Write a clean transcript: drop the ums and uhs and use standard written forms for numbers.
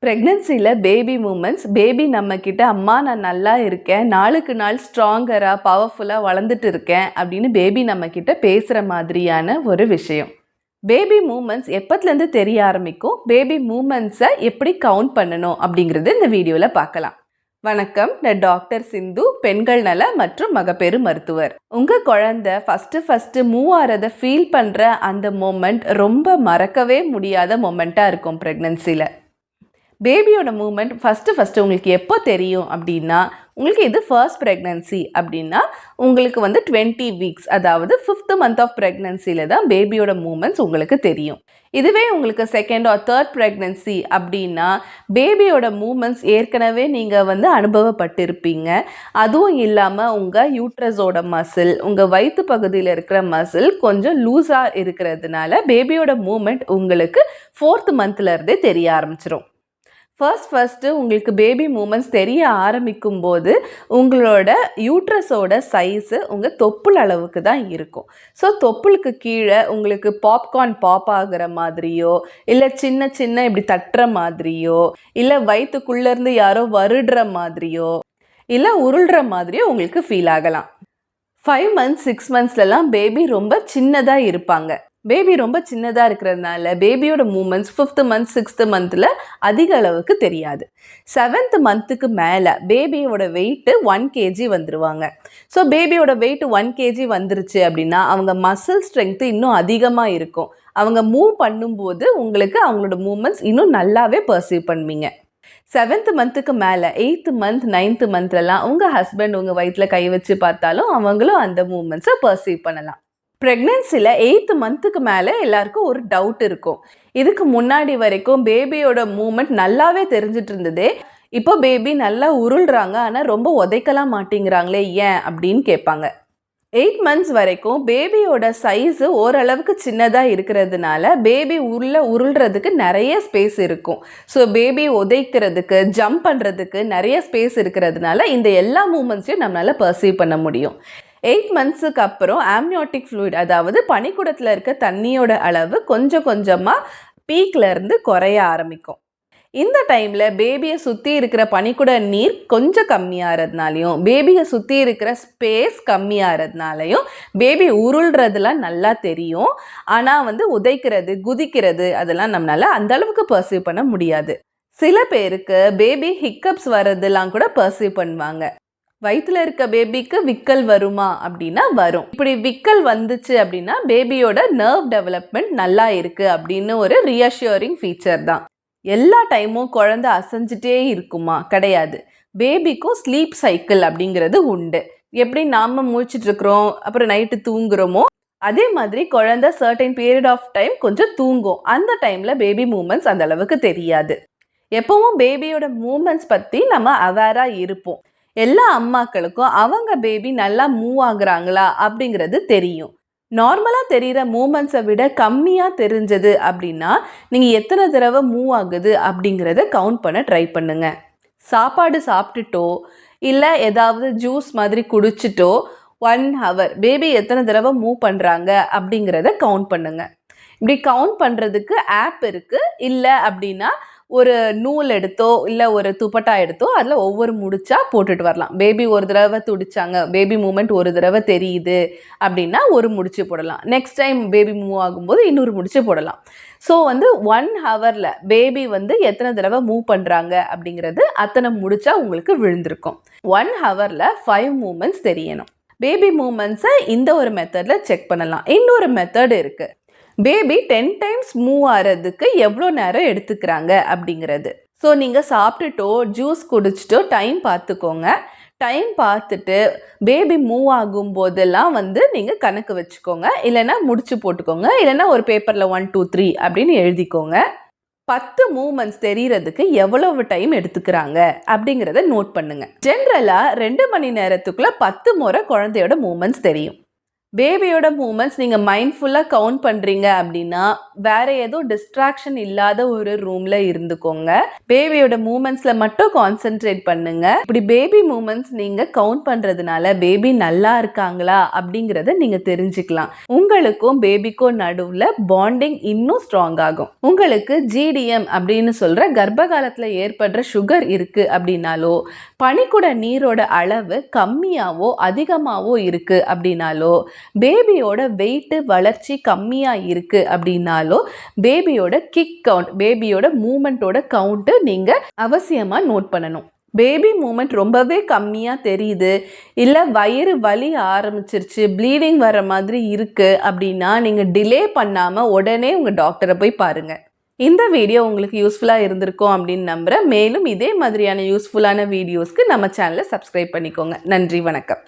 ப்ரெக்னன்சியில் baby moments, baby நம்மக்கிட்ட அம்மா நான் நல்லா இருக்கேன், நாளுக்கு நாள் ஸ்ட்ராங்கராக பவர்ஃபுல்லாக வளர்ந்துட்டு இருக்கேன் அப்படின்னு பேபி நம்மக்கிட்ட பேசுகிற மாதிரியான ஒரு விஷயம். பேபி மூமெண்ட்ஸ் எப்பத்துலேருந்து தெரிய ஆரம்பிக்கும், பேபி மூமெண்ட்ஸை எப்படி கவுண்ட் பண்ணணும் அப்படிங்கிறது இந்த வீடியோவில் பார்க்கலாம். வணக்கம், நான் டாக்டர் சிந்து, பெண்கள் நல மற்றும் மகப்பேறு மருத்துவர். உங்கள் குழந்தை ஃபஸ்ட்டு மூவ் ஆகிறத ஃபீல் பண்ணுற அந்த மொமெண்ட் ரொம்ப மறக்கவே முடியாத மொமெண்ட்டாக இருக்கும் ப்ரெக்னன்சியில். பேபியோட மூமெண்ட் ஃபஸ்ட்டு உங்களுக்கு எப்போ தெரியும் அப்படின்னா, உங்களுக்கு இது ஃபர்ஸ்ட் ப்ரெக்னன்சி அப்படின்னா உங்களுக்கு 20 வீக்ஸ், அதாவது 5th மந்த் ஆஃப் ப்ரெக்னன்சியில் தான் பேபியோட மூமெண்ட்ஸ் உங்களுக்கு தெரியும். இதுவே உங்களுக்கு செகண்ட் ஆர் தேர்ட் ப்ரெக்னன்சி அப்படின்னா பேபியோட மூமெண்ட்ஸ் ஏற்கனவே நீங்கள் அனுபவப்பட்டிருப்பீங்க. அதுவும் இல்லாமல் உங்கள் யூட்ரஸோட மசில், உங்கள் வயிற்று பகுதியில் இருக்கிற மசில் கொஞ்சம் லூஸாக இருக்கிறதுனால பேபியோட மூமெண்ட் உங்களுக்கு 4th மந்த்லேருந்தே தெரிய ஆரம்பிச்சிடும். ஃபர்ஸ்ட்டு உங்களுக்கு பேபி மூமெண்ட்ஸ் தெரிய ஆரம்பிக்கும் போது உங்களோட யூட்ரஸோட சைஸு உங்கள் தொப்புள் அளவுக்கு தான் இருக்கும். ஸோ தொப்புளுக்கு கீழே உங்களுக்கு பாப்கார்ன் பாப் ஆகிற மாதிரியோ, இல்லை சின்ன சின்ன இப்படி தட்டுற மாதிரியோ, இல்லை வயிற்றுக்குள்ளேருந்து யாரோ வருடுற மாதிரியோ, இல்லை உருள்ற மாதிரியோ உங்களுக்கு ஃபீல் ஆகலாம். 5 months 6 monthsலாம் பேபி ரொம்ப சின்னதாக இருப்பாங்க. பேபி ரொம்ப சின்னதாக இருக்கிறதுனால பேபியோட மூமெண்ட்ஸ் 5th month 6th monthல அதிக அளவுக்கு தெரியாது. 7th monthக்கு மேலே பேபியோட வெயிட்டு 1 kg வந்துடுவாங்க. ஸோ பேபியோட வெயிட் 1 kg வந்துருச்சு அப்படின்னா அவங்க மசில் ஸ்ட்ரென்த்து இன்னும் அதிகமாக இருக்கும். அவங்க மூவ் பண்ணும்போது உங்களுக்கு அவங்களோட மூமெண்ட்ஸ் இன்னும் நல்லாவே பர்சீவ் பண்ணுவீங்க. 7th மந்த்துக்கு மேலே 8th month 9th monthலலாம் உங்கள் ஹஸ்பண்ட் உங்கள் வயிற்றில் கை வச்சு பார்த்தாலும் அவங்களும் அந்த மூமெண்ட்ஸை பர்சீவ் பண்ணலாம். ப்ரெக்னென்சியில் 8th மந்த்துக்கு மேலே எல்லாருக்கும் ஒரு டவுட் இருக்கும். இதுக்கு முன்னாடி வரைக்கும் பேபியோட மூமெண்ட் நல்லாவே தெரிஞ்சிட்டு இருந்ததே, இப்போ பேபி நல்லா உருள்றாங்க ஆனால் ரொம்ப உதைக்கலாம் மாட்டேங்கிறாங்களே ஏன் அப்படின்னு கேட்பாங்க. 8 months வரைக்கும் பேபியோட சைஸு ஓரளவுக்கு சின்னதாக இருக்கிறதுனால பேபி உருள்றதுக்கு நிறைய ஸ்பேஸ் இருக்கும். ஸோ பேபி உதைக்கிறதுக்கு, ஜம்ப் பண்ணுறதுக்கு நிறைய ஸ்பேஸ் இருக்கிறதுனால இந்த எல்லா மூமெண்ட்ஸையும் நம்மளால் பர்சீவ் பண்ண முடியும். 8 monthsக்கு அப்புறம் ஆம்னியோட்டிக் ஃப்ளூயிட், அதாவது பனிக்குடத்தில் இருக்க தண்ணியோட அளவு கொஞ்சம் கொஞ்சமாக பீக்லேருந்து குறைய ஆரம்பிக்கும். இந்த டைமில் பேபியை சுற்றி இருக்கிற பனிக்குட நீர் கொஞ்சம் கம்மியாகிறதுனாலையும், பேபியை சுற்றி இருக்கிற ஸ்பேஸ் கம்மியாகிறதுனாலையும் பேபி உருள்றதுலாம் நல்லா தெரியும். ஆனால் உதைக்கிறது, குதிக்கிறது அதெல்லாம் நம்மளால் அந்த அளவுக்கு பர்சீவ் பண்ண முடியாது. சில பேருக்கு பேபி ஹிக்கப்ஸ் வர்றதெல்லாம் கூட பர்சீவ் பண்ணுவாங்க. வயிற்றுல இருக்க பேபிக்கு விக்கல் வருமா அப்படின்னா வரும். இப்படி விக்கல் வந்துச்சு அப்படின்னா பேபியோட நர்வ் டெவலப்மெண்ட் நல்லா இருக்குது அப்படின்னு ஒரு ரியாஷ்யூரிங் ஃபீச்சர் தான். எல்லா டைமும் குழந்தை அசைஞ்சிட்டே இருக்குமா? கிடையாது. பேபிக்கும் ஸ்லீப் சைக்கிள் அப்படிங்கிறது உண்டு. எப்படி நாம் முழிச்சிட்ருக்குறோம் அப்புறம் நைட்டு தூங்குறோமோ அதே மாதிரி குழந்தை சர்டைன் பீரியட் ஆஃப் டைம் கொஞ்சம் தூங்கும். அந்த டைமில் பேபி மூமெண்ட்ஸ் அந்த அளவுக்கு தெரியாது. எப்பவும் பேபியோட மூமெண்ட்ஸ் பற்றி நம்ம அவேராக இருப்போம். எல்லா அம்மாக்களுக்கும் அவங்க பேபி நல்லா மூவ் ஆகுறாங்களா அப்படிங்கிறது தெரியும். நார்மலாக தெரிகிற மூமெண்ட்ஸை விட கம்மியாக தெரிஞ்சது அப்படின்னா நீங்கள் எத்தனை தடவை மூவ் ஆகுது அப்படிங்கிறத கவுண்ட் பண்ண ட்ரை பண்ணுங்கள். சாப்பாடு சாப்பிட்டுட்டோ இல்லை ஏதாவது ஜூஸ் மாதிரி குடிச்சிட்டோ 1 hour பேபி எத்தனை தடவை மூவ் பண்ணுறாங்க அப்படிங்கிறத கவுண்ட் பண்ணுங்கள். இப்படி கவுண்ட் பண்ணுறதுக்கு ஆப் இருக்குது. இல்லை அப்படின்னா ஒரு நூல் எடுத்தோ இல்லை ஒரு துப்பட்டா எடுத்தோ அதில் ஒவ்வொரு முடிச்சா போட்டுட்டு வரலாம். பேபி ஒரு தடவை துடிச்சாங்க, பேபி மூமெண்ட் ஒரு தடவை தெரியுது அப்படின்னா ஒரு முடிச்சு போடலாம். நெக்ஸ்ட் டைம் பேபி மூவ் ஆகும்போது இன்னொரு முடிச்சு போடலாம். ஸோ 1 hourல பேபி எத்தனை தடவை மூவ் பண்ணுறாங்க அப்படிங்கிறது அத்தனை முடிச்சா உங்களுக்கு விழுந்திருக்கும். 1 hourல 5 மூமெண்ட்ஸ் தெரியணும். பேபி மூமெண்ட்ஸை இந்த ஒரு மெத்தடில் செக் பண்ணலாம். இன்னொரு மெத்தட் இருக்குது. பேபி 10 times மூவ் ஆகிறதுக்கு எவ்வளோ நேரம் எடுத்துக்கிறாங்க அப்படிங்கிறது. ஸோ நீங்கள் சாப்பிட்டுட்டோ ஜூஸ் குடிச்சிட்டோ டைம் பார்த்துக்கோங்க. டைம் பார்த்துட்டு பேபி மூவ் ஆகும் போதெல்லாம் நீங்கள் கணக்கு வச்சுக்கோங்க. இல்லைன்னா முடிச்சு போட்டுக்கோங்க. இல்லைன்னா ஒரு பேப்பரில் 1 2 3 அப்படின்னு எழுதிக்கோங்க. 10 மூமெண்ட்ஸ் தெரிகிறதுக்கு எவ்வளவு டைம் எடுத்துக்கிறாங்க அப்படிங்கிறத நோட் பண்ணுங்கள். ஜென்ரலாக 2 மணி நேரத்துக்குள்ளே 10 முறை குழந்தையோட மூமெண்ட்ஸ் தெரியும். பேபியோட மூமெண்ட்ஸ் நீங்கள் மைண்ட்ஃபுல்லாக கவுண்ட் பண்ணுறீங்க அப்படின்னா வேற ஏதோ டிஸ்ட்ராக்ஷன் இல்லாத ஒரு ரூமில் இருந்துக்கோங்க. பேபியோட மூமெண்ட்ஸில் மட்டும் கான்சென்ட்ரேட் பண்ணுங்க. இப்படி பேபி மூமெண்ட்ஸ் நீங்கள் கவுண்ட் பண்ணுறதுனால பேபி நல்லா இருக்காங்களா அப்படிங்கிறத நீங்கள் தெரிஞ்சுக்கலாம். உங்களுக்கும் பேபிக்கும் நடுவில் பாண்டிங் இன்னும் ஸ்ட்ராங் ஆகும். உங்களுக்கு GDM அப்படின்னு சொல்கிற கர்ப்ப காலத்தில் ஏற்படுற சுகர் இருக்குது அப்படின்னாலோ, பனிக்குட நீரோட அளவு கம்மியாவோ அதிகமாகவோ இருக்குது அப்படின்னாலோ, பேபியோட வெயிட் வளர்ச்சி கம்மியா இருக்கு அப்படின்னாலோ, பேபியோட கிக் கவுண்ட், பேபியோட மூமெண்ட்டோட கவுண்ட் நீங்க அவசியமா நோட் பண்ணணும். பேபி மூமெண்ட் ரொம்பவே கம்மியா தெரியுது, இல்ல வயிறு வலி ஆரம்பிச்சிருச்சு, ப்ளீடிங் வர மாதிரி இருக்கு அப்படின்னா நீங்க டிலே பண்ணாம உடனே உங்க டாக்டரை போய் பாருங்க. இந்த வீடியோ உங்களுக்கு யூஸ்ஃபுல்லாக இருந்திருக்கும் அப்படின்னு நம்புகிறேன். மேலும் இதே மாதிரியான யூஸ்ஃபுல்லான வீடியோஸ்க்கு நம்ம சேனலை சப்ஸ்கிரைப் பண்ணிக்கோங்க. நன்றி, வணக்கம்.